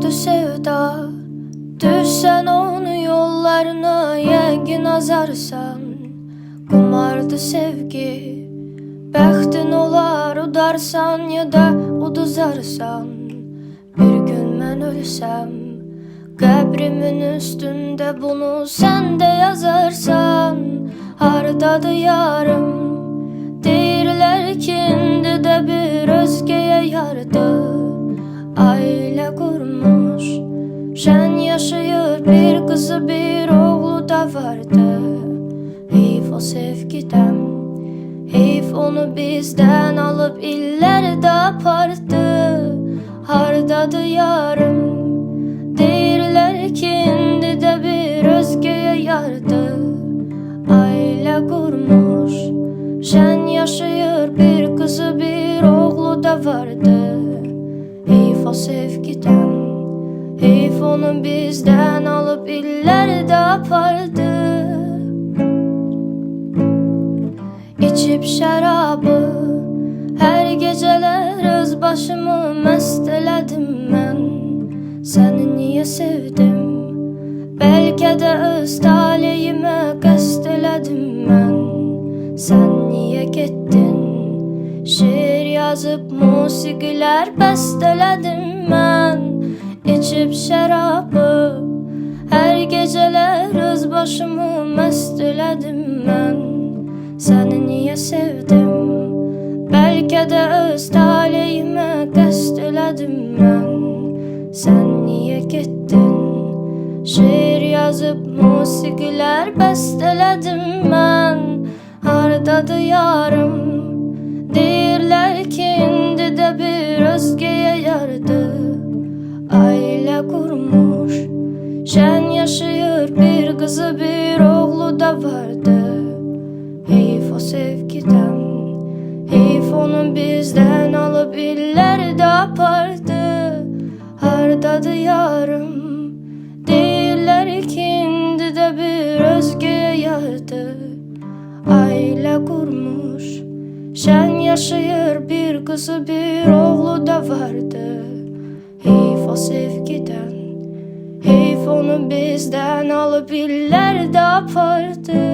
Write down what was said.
Kumardı sevda, düşsen onun yollarına yengin azarsan. Kumardı sevgi, bəxtin olar udarsan ya da uduzarsan. Bir gün mən ölsəm, qəbrimin üstündə bunu sən də yazarsan. Hardadır yarım, deyirlər ki, indi də bir özgəyə yardı. Ailə qurmuş, şən yaşayır, bir qızı bir oğlu da vardı. Heyf o sevgidən, heyf onu bizdən alıb illərdə apardı. Hardadır yarım, deyirlər ki, indi də bir özgəyə yardı. Ailə qurmuş, şən yaşayır, bir qızı bir oğlu da vardı. Heyf o sevgidən, heyf onu bizdən alıb illərdə apardı. İçib şərabı, hər gecələr öz başımı məst elədim mən. Səni niyə sevdim, bəlkə də öz taleyimə qəst elədim mən. Sən niyə getdin, şeir yazıb musiqilər bəst elədim mən. İçib şərabı, hər gecələr öz başımı məst elədim mən. Səni niyə sevdim, bəlkə də öz taleyimə qəst elədim mən. Sən niyə getdin, şeir yazıb musiqilər bəst elədim mən. Hardadır yarım, deyirlər ki, indi də bir özgəyə yardı. Ailə qurmuş, şən yaşayır, bir qızı bir oğlu da vardı. Heyf o sevgidən, heyf onu bizdən alıb illərdə apardı. Hardadır yarım, deyirlər ki, indi də bir özgəyə yardı. Ailə qurmuş, şən yaşayır, bir qızı bir oğlu da vardı. Heyf o sevgidən, heyf onu bizdən alıb illərdə apardı.